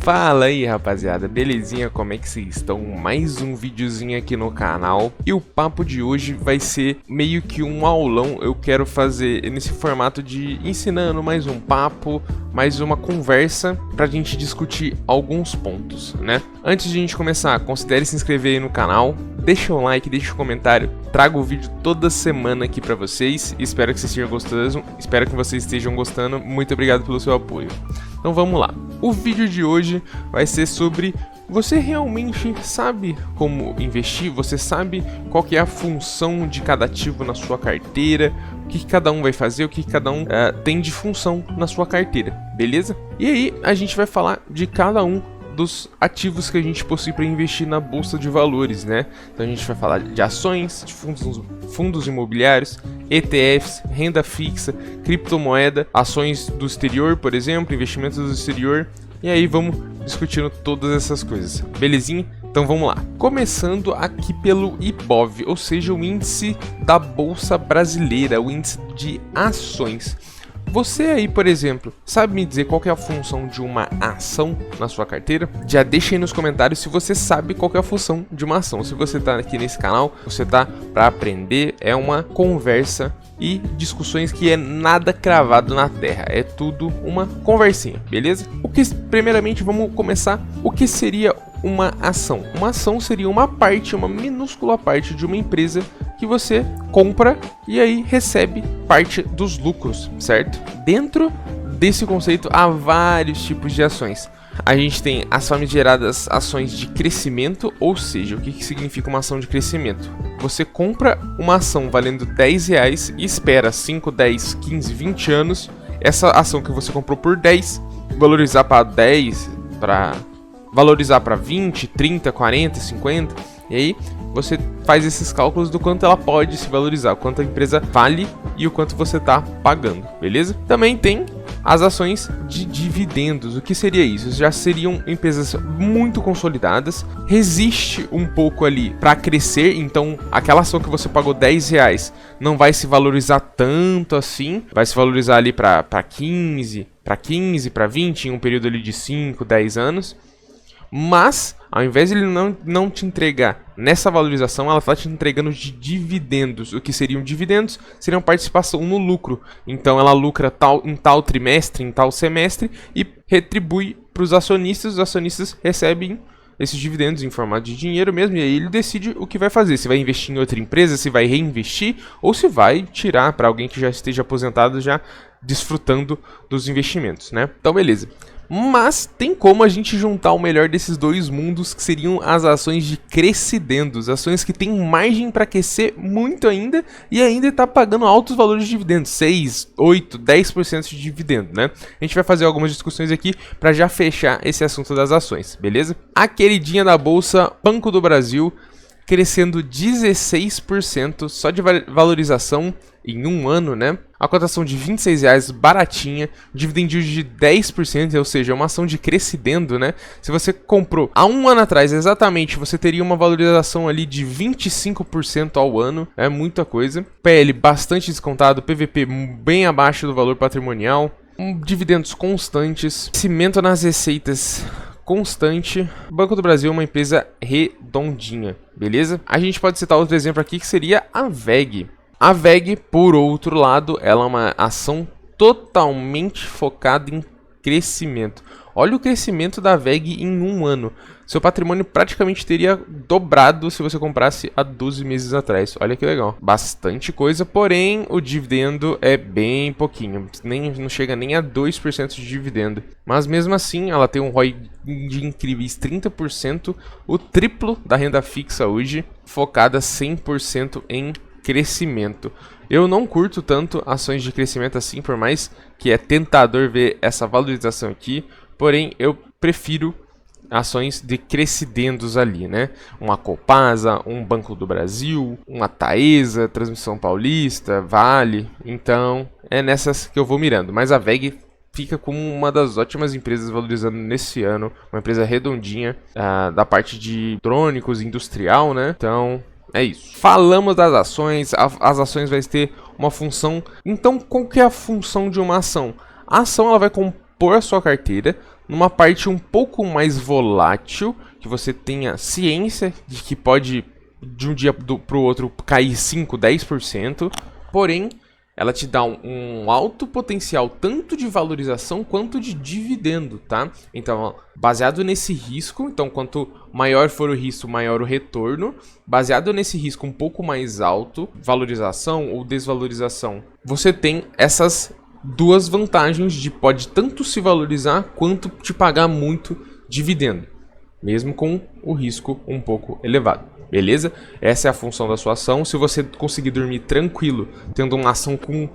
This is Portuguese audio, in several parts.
Fala aí, rapaziada, belezinha? Como é que vocês estão? Mais um videozinho aqui no canal. E o papo de hoje vai ser meio que um aulão. Eu quero fazer nesse formato de ensinando mais um papo, mais uma conversa pra gente discutir alguns pontos, né? Antes de a gente começar, considere se inscrever aí no canal, deixa um like, deixa um comentário. Trago o vídeo toda semana aqui pra vocês. Espero que vocês estejam gostando. Espero que vocês estejam gostando. Muito obrigado pelo seu apoio. Então vamos lá. O vídeo de hoje vai ser sobre: você realmente sabe como investir? Você sabe qual que é a função de cada ativo na sua carteira? O que cada um vai fazer? O que cada um tem de função na sua carteira, beleza? E aí a gente vai falar de cada um dos ativos que a gente possui para investir na bolsa de valores, né? Então a gente vai falar de ações, de fundos imobiliários, ETFs, renda fixa, criptomoeda, ações do exterior, por exemplo, investimentos do exterior. E aí vamos discutindo todas essas coisas, belezinha? Então vamos lá. Começando aqui pelo IBOV, ou seja, o índice da Bolsa Brasileira, o índice de ações. Você aí, por exemplo, sabe me dizer qual que é a função de uma ação na sua carteira? Já deixa aí nos comentários se você sabe qual que é a função de uma ação. Se você tá aqui nesse canal, você tá para aprender, é uma conversa e discussões que é nada cravado na terra, é tudo uma conversinha, beleza? Primeiramente vamos começar, o que seria uma ação? Uma ação seria uma parte, uma minúscula parte de uma empresa que você compra e aí recebe parte dos lucros, certo? Dentro desse conceito há vários tipos de ações. A gente tem as famigeradas ações de crescimento, ou seja, o que significa uma ação de crescimento? Você compra uma ação valendo R$10 e espera 5, 10, 15, 20 anos, essa ação que você comprou por 10, valorizar para 10, para valorizar para 20, 30, 40, 50, e aí você faz esses cálculos do quanto ela pode se valorizar, o quanto a empresa vale e o quanto você está pagando, beleza? Também tem as ações de dividendos. O que seria isso? Já seriam empresas muito consolidadas, resiste um pouco ali para crescer, então aquela ação que você pagou R$10 não vai se valorizar tanto assim, vai se valorizar ali para 15, para 20 em um período ali de 5, 10 anos. Mas, ao invés de ele não te entregar nessa valorização, ela está te entregando de dividendos. O que seriam dividendos? Seriam participação no lucro. Então ela lucra em tal trimestre, em tal semestre e retribui para os acionistas. Os acionistas recebem esses dividendos em formato de dinheiro mesmo, e aí ele decide o que vai fazer. Se vai investir em outra empresa, se vai reinvestir ou se vai tirar para alguém que já esteja aposentado, já desfrutando dos investimentos, né? Então beleza. Mas tem como a gente juntar o melhor desses dois mundos, que seriam as ações de crescidendos, ações que têm margem para crescer muito ainda e ainda está pagando altos valores de dividendos, 6, 8, 10% de dividendo, né? A gente vai fazer algumas discussões aqui para já fechar esse assunto das ações, beleza? A queridinha da bolsa, Banco do Brasil, crescendo 16% só de valorização em um ano, né? A cotação de R$26, baratinha, dividend yield de 10%, ou seja, uma ação de crescendo, né? Se você comprou há um ano atrás, exatamente, você teria uma valorização ali de 25% ao ano, é muita coisa. PL bastante descontado, PVP bem abaixo do valor patrimonial, dividendos constantes, crescimento nas receitas constante. Banco do Brasil é uma empresa redondinha, beleza? A gente pode citar outro exemplo aqui que seria a VEG. A VEG, por outro lado, ela é uma ação totalmente focada em crescimento. Olha o crescimento da VEG em um ano. Seu patrimônio praticamente teria dobrado se você comprasse há 12 meses atrás. Olha que legal. Bastante coisa, porém o dividendo é bem pouquinho. Não chega nem a 2% de dividendo. Mas mesmo assim, ela tem um ROI de incríveis 30%, o triplo da renda fixa hoje, focada 100% em crescimento. Eu não curto tanto ações de crescimento assim, por mais que é tentador ver essa valorização aqui, porém eu prefiro ações de crescidendos ali, né? Uma Copasa, um Banco do Brasil, uma Taesa, Transmissão Paulista, Vale. Então é nessas que eu vou mirando, mas a VEG fica como uma das ótimas empresas valorizando nesse ano, uma empresa redondinha, da parte de eletrônicos, industrial, né? Então é isso. Falamos das ações, as ações vai ter uma função. Então, qual que é a função de uma ação? A ação ela vai compor a sua carteira, numa parte um pouco mais volátil, que você tenha ciência de que pode de um dia para o outro cair 5, 10%, porém ela te dá um alto potencial tanto de valorização quanto de dividendo, tá? Então, baseado nesse risco, então quanto maior for o risco, maior o retorno. Baseado nesse risco um pouco mais alto, valorização ou desvalorização, você tem essas duas vantagens de pode tanto se valorizar quanto te pagar muito dividendo, mesmo com o risco um pouco elevado. Beleza? Essa é a função da sua ação. Se você conseguir dormir tranquilo, tendo uma ação com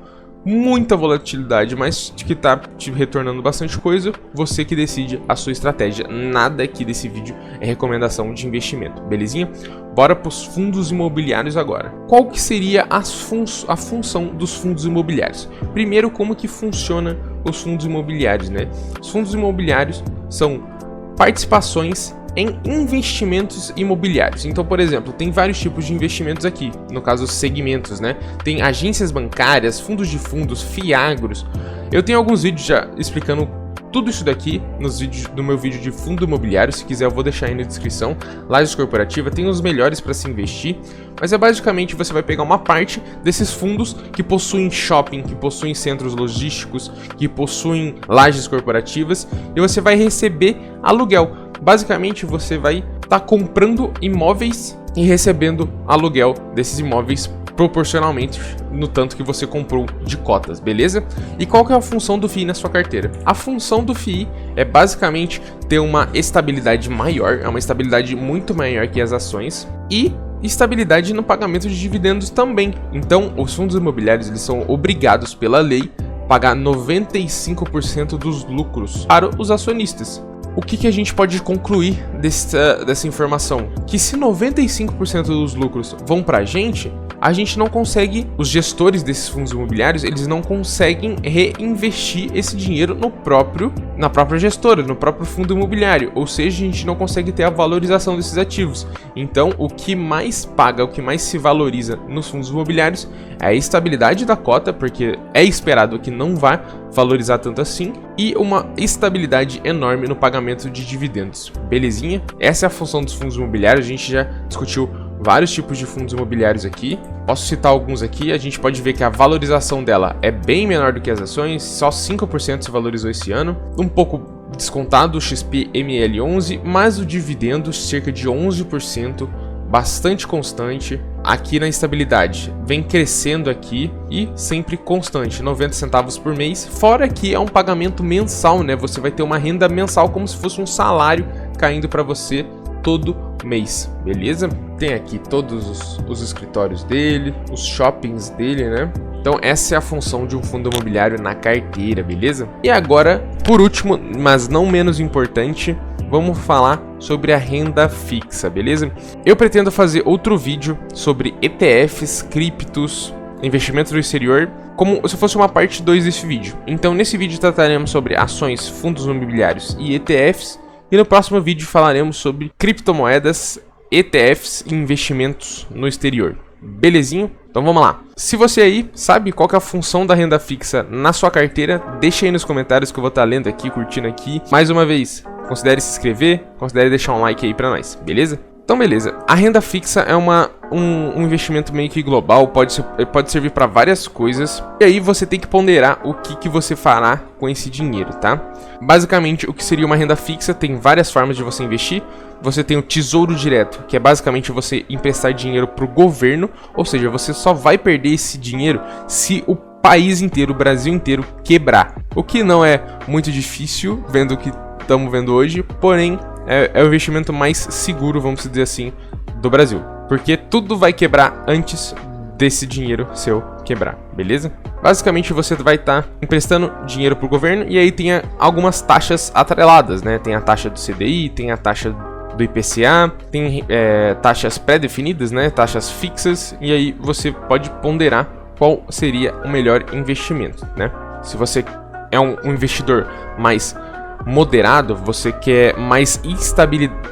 muita volatilidade, mas que está te retornando bastante coisa, você que decide a sua estratégia. Nada aqui desse vídeo é recomendação de investimento, belezinha? Bora para os fundos imobiliários agora. Qual que seria a função dos fundos imobiliários? Primeiro, como que funciona os fundos imobiliários, né? Os fundos imobiliários são participações em investimentos imobiliários. Então, por exemplo, tem vários tipos de investimentos aqui, no caso segmentos, né? Tem agências bancárias, fundos de fundos, fiagros. Eu tenho alguns vídeos já explicando tudo isso daqui nos vídeos do meu vídeo de fundo imobiliário. Se quiser, eu vou deixar aí na descrição. Lajes Corporativa tem os melhores para se investir, mas é basicamente você vai pegar uma parte desses fundos que possuem shopping, que possuem centros logísticos, que possuem lajes corporativas, e você vai receber aluguel. Basicamente, você vai estar comprando imóveis e recebendo aluguel desses imóveis proporcionalmente no tanto que você comprou de cotas, beleza? E qual que é a função do FII na sua carteira? A função do FII é basicamente ter uma estabilidade maior, é uma estabilidade muito maior que as ações, e estabilidade no pagamento de dividendos também. Então, os fundos imobiliários eles são obrigados pela lei a pagar 95% dos lucros para os acionistas. O que a gente pode concluir dessa informação? Que se 95% dos lucros vão para a gente não consegue, os gestores desses fundos imobiliários, eles não conseguem reinvestir esse dinheiro na própria gestora, no próprio fundo imobiliário. Ou seja, a gente não consegue ter a valorização desses ativos. Então, o que mais paga, o que mais se valoriza nos fundos imobiliários é a estabilidade da cota, porque é esperado que não vá valorizar tanto assim, e uma estabilidade enorme no pagamento de dividendos. Belezinha? Essa é a função dos fundos imobiliários. A gente já discutiu vários tipos de fundos imobiliários aqui. Posso citar alguns aqui. A gente pode ver que a valorização dela é bem menor do que as ações, só 5% se valorizou esse ano. Um pouco descontado o XP-ML11, mas o dividendo cerca de 11%, bastante constante. Aqui na estabilidade, vem crescendo aqui e sempre constante, 90 centavos por mês. Fora que é um pagamento mensal, né? Você vai ter uma renda mensal como se fosse um salário caindo para você todo mês, beleza? Tem aqui todos os escritórios dele, os shoppings dele, né? Então essa é a função de um fundo imobiliário na carteira, beleza? E agora, por último, mas não menos importante, vamos falar sobre a renda fixa, beleza? Eu pretendo fazer outro vídeo sobre ETFs, criptos, investimentos no exterior, como se fosse uma parte 2 desse vídeo. Então nesse vídeo trataremos sobre ações, fundos imobiliários e ETFs, e no próximo vídeo falaremos sobre criptomoedas, ETFs e investimentos no exterior. Belezinho? Então vamos lá. Se você aí sabe qual que é a função da renda fixa na sua carteira, deixa aí nos comentários que eu vou estar lendo aqui, curtindo aqui. Mais uma vez, considere se inscrever, considere deixar um like aí pra nós, beleza? Então beleza, a renda fixa é um investimento meio que global, pode servir para várias coisas. E aí você tem que ponderar o que você fará com esse dinheiro, tá? Basicamente, o que seria uma renda fixa, tem várias formas de você investir. Você tem o tesouro direto, que é basicamente você emprestar dinheiro para o governo, ou seja, você só vai perder esse dinheiro se o país inteiro, o Brasil inteiro quebrar. O que não é muito difícil, vendo o que estamos vendo hoje, porém é o investimento mais seguro, vamos dizer assim, do Brasil. Porque tudo vai quebrar antes desse dinheiro seu quebrar, beleza? Basicamente você vai estar emprestando dinheiro para o governo e aí tem algumas taxas atreladas, né? Tem a taxa do CDI, tem a taxa do IPCA, tem taxas pré-definidas, né? Taxas fixas, e aí você pode ponderar qual seria o melhor investimento, né? Se você é um investidor mais moderado, você quer mais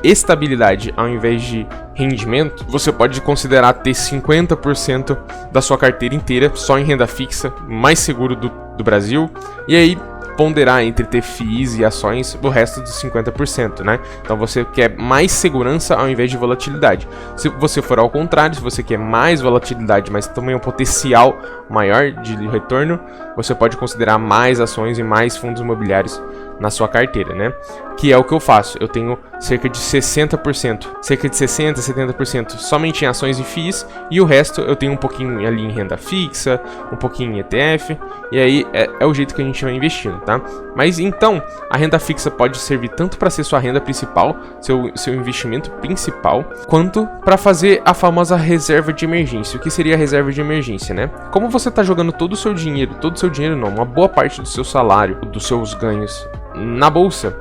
estabilidade ao invés de rendimento, você pode considerar ter 50% da sua carteira inteira só em renda fixa, mais seguro do Brasil. E aí ponderar entre ter FIIs e ações o resto dos 50%, né? Então você quer mais segurança ao invés de volatilidade. Se você for ao contrário, se você quer mais volatilidade, mas também um potencial maior de retorno, você pode considerar mais ações e mais fundos imobiliários na sua carteira, né? Que é o que eu faço. Eu tenho cerca de 60%, cerca de 60%, 70% somente em ações e FIIs, e o resto eu tenho um pouquinho ali em renda fixa, um pouquinho em ETF, e aí é o jeito que a gente vai investindo, tá? Mas então, a renda fixa pode servir tanto para ser sua renda principal, seu investimento principal, quanto para fazer a famosa reserva de emergência. O que seria a reserva de emergência, né? Como você está jogando todo o seu dinheiro não, uma boa parte do seu salário, dos seus ganhos na bolsa,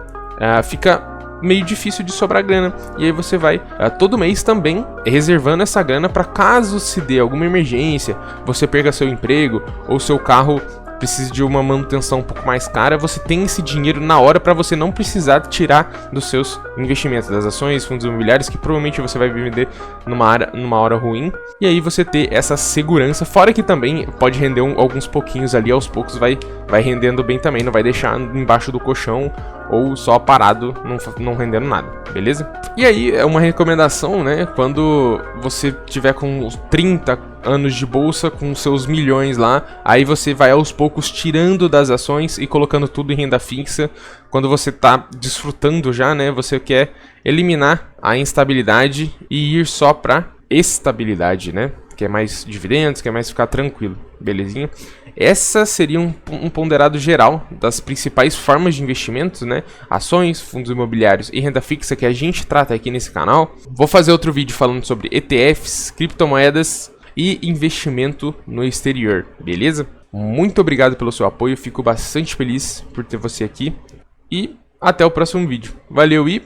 fica meio difícil de sobrar grana, e aí você vai todo mês também reservando essa grana para caso se dê alguma emergência, você perca seu emprego ou seu carro precisa de uma manutenção um pouco mais cara, você tem esse dinheiro na hora para você não precisar tirar dos seus investimentos, das ações, fundos imobiliários, que provavelmente você vai vender numa hora ruim, e aí você ter essa segurança, fora que também pode render alguns pouquinhos ali, aos poucos vai rendendo bem também, não vai deixar embaixo do colchão ou só parado, não rendendo nada, beleza? E aí é uma recomendação, né, quando você tiver com 30 anos de bolsa, com seus milhões lá, aí você vai aos poucos tirando das ações e colocando tudo em renda fixa. Quando você tá desfrutando já, né, você quer eliminar a instabilidade e ir só para estabilidade, né? Quer mais dividendos, quer mais ficar tranquilo, belezinha? Essa seria um ponderado geral das principais formas de investimentos, né? Ações, fundos imobiliários e renda fixa que a gente trata aqui nesse canal. Vou fazer outro vídeo falando sobre ETFs, criptomoedas e investimento no exterior, beleza? Muito obrigado pelo seu apoio, fico bastante feliz por ter você aqui e até o próximo vídeo. Valeu e